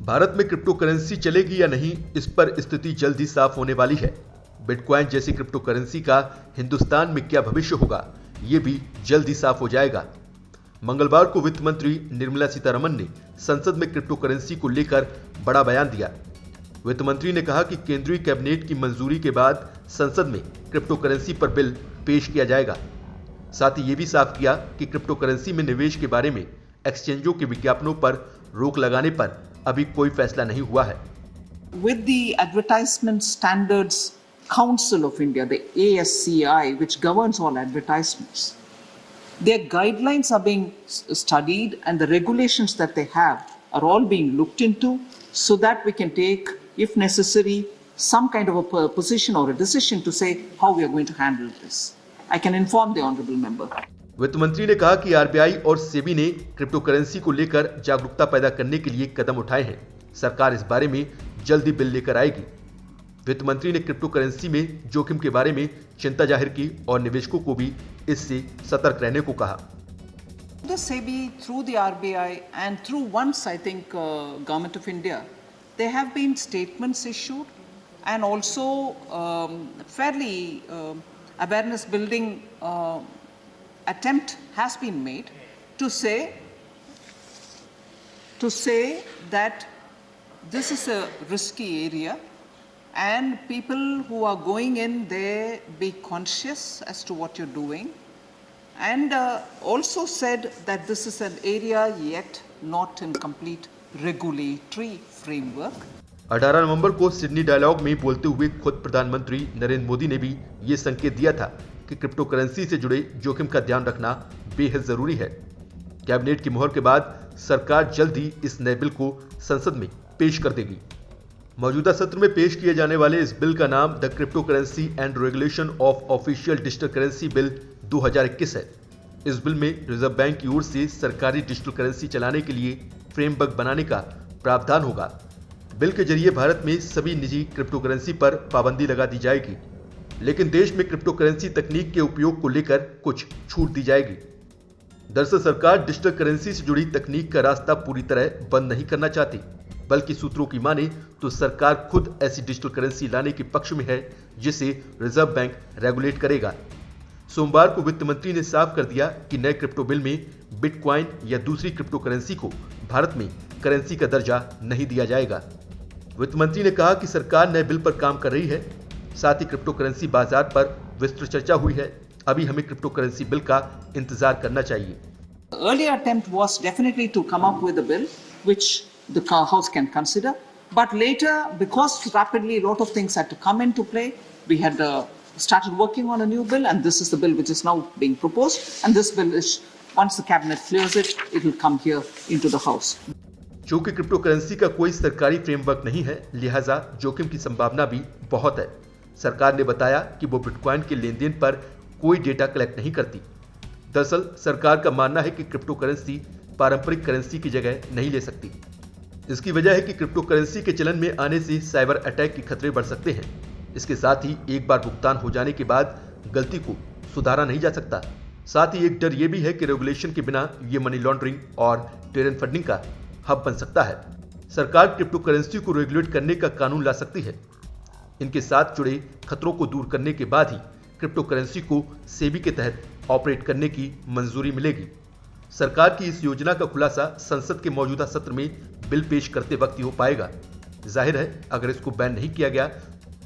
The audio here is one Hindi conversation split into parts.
भारत में क्रिप्टो करेंसी चलेगी या नहीं, इस पर स्थिति जल्द ही साफ होने वाली है। बिटकॉइन जैसी क्रिप्टो करेंसी का हिंदुस्तान में क्या भविष्य होगा, ये भी जल्द ही साफ हो जाएगा। मंगलवार को वित्त मंत्री निर्मला सीतारमण ने संसद में क्रिप्टो करेंसी को लेकर बड़ा बयान दिया। वित्त मंत्री ने कहा कि केंद्रीय कैबिनेट की मंजूरी के बाद संसद में क्रिप्टो करेंसी पर बिल पेश किया जाएगा। साथ ही ये भी साफ किया कि क्रिप्टो करेंसी में निवेश के बारे में एक्सचेंजों के विज्ञापनों पर रोक लगाने पर अभी कोई फैसला नहीं हुआ है। With the Advertisement Standards Council of India, the ASCI, which governs all advertisements, their guidelines are being studied and the regulations that they have are all being looked into so that we can take, if necessary, some kind of a position or a decision to say how we are going to handle this. I can inform the honorable member. वित्त मंत्री ने कहा कि आरबीआई और सेबी ने क्रिप्टो करेंसी को लेकर जागरूकता पैदा करने के लिए कदम उठाए हैं। सरकार इस बारे में जल्दी बिल लेकर आएगी। वित्त मंत्री ने क्रिप्टो करेंसी में जोखिम के बारे में चिंता जाहिर की और निवेशकों को भी इससे सतर्क रहने को कहा। The SEBI, through the RBI and through once, I think, Government of India, there have been statements issued and also fairly awareness building attempt has been made to say that this is a risky area and people who are going in there be conscious as to what you're doing, and also said that this is an area yet not in complete regulatory framework. 18 नवंबर को सिडनी डायलॉग में बोलते हुए खुद प्रधानमंत्री नरेंद्र मोदी ने भी ये संकेत दिया था कि क्रिप्टो करेंसी से जुड़े जोखिम का ध्यान रखना बेहद जरूरी है। कैबिनेट की मोहर के बाद सरकार जल्द ही इस नए बिल को संसद में पेश कर देगी। मौजूदा सत्र में पेश किए जाने वाले इस बिल का नाम the crypto currency and regulation of official digital currency bill 2021 है। इस बिल में रिजर्व बैंक की ओर से सरकारी डिजिटल करेंसी चलाने के लिए फ्रेमवर्क बनाने का प्रावधान होगा। बिल के जरिए भारत में सभी निजी क्रिप्टो करेंसी पर पाबंदी लगा दी जाएगी, लेकिन देश में क्रिप्टो करेंसी तकनीक के उपयोग को लेकर कुछ छूट दी जाएगी। दरअसल सरकार डिजिटल करेंसी से जुड़ी तकनीक का रास्ता पूरी तरह बंद नहीं करना चाहती, बल्कि सूत्रों की माने तो सरकार खुद ऐसी डिजिटल करेंसी लाने के पक्ष में है जिसे रिजर्व बैंक रेगुलेट करेगा। सोमवार को वित्त मंत्री ने साफ कर दिया कि नए क्रिप्टो बिल में बिटकॉइन या दूसरी क्रिप्टो करेंसी को भारत में करेंसी का दर्जा नहीं दिया जाएगा। वित्त मंत्री ने कहा कि सरकार नए बिल पर काम कर रही है। साथ ही क्रिप्टो करेंसी बाजार पर विस्तृत चर्चा हुई है। अभी हमें क्रिप्टो करेंसी बिल का इंतजार करना चाहिए। Earlier attempt was definitely to come up with a bill which the House can consider, but later, because rapidly a lot of things had to come into play, we had started working on a new bill, and this is the bill which is now being proposed. And this bill is, once the cabinet clears it, it will come here into the House. चूंकि क्रिप्टो करेंसी का कोई सरकारी फ्रेमवर्क नहीं है, लिहाजा जोखिम की संभावना भी बहुत है। सरकार ने बताया कि वो बिटकॉइन के लेन देन पर कोई डेटा कलेक्ट नहीं करती। दरअसल सरकार का मानना है कि क्रिप्टो करेंसी पारंपरिक करेंसी की जगह नहीं ले सकती। इसकी वजह है कि क्रिप्टो करेंसी के चलन में आने से साइबर अटैक के खतरे बढ़ सकते हैं। इसके साथ ही एक बार भुगतान हो जाने के बाद गलती को सुधारा नहीं जा सकता। साथ ही एक डर यह भी है कि रेगुलेशन के बिना ये मनी लॉन्ड्रिंग और टेरर फंडिंग का हब बन सकता है। सरकार क्रिप्टो करेंसी को रेगुलेट करने का कानून ला सकती है। इनके साथ जुड़े खतरों को दूर करने के बाद ही क्रिप्टो करेंसी को सेबी के तहत ऑपरेट करने की मंजूरी मिलेगी। सरकार की इस योजना का खुलासा संसद के मौजूदा सत्र में बिल पेश करते वक्त ही हो पाएगा। जाहिर है, अगर इसको बैन नहीं किया गया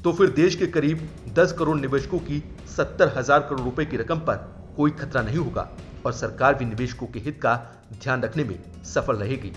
तो फिर देश के करीब 10 करोड़ निवेशकों की 70,000 करोड़ रुपए की रकम पर कोई खतरा नहीं होगा और सरकार भी निवेशकों के हित का ध्यान रखने में सफल रहेगी।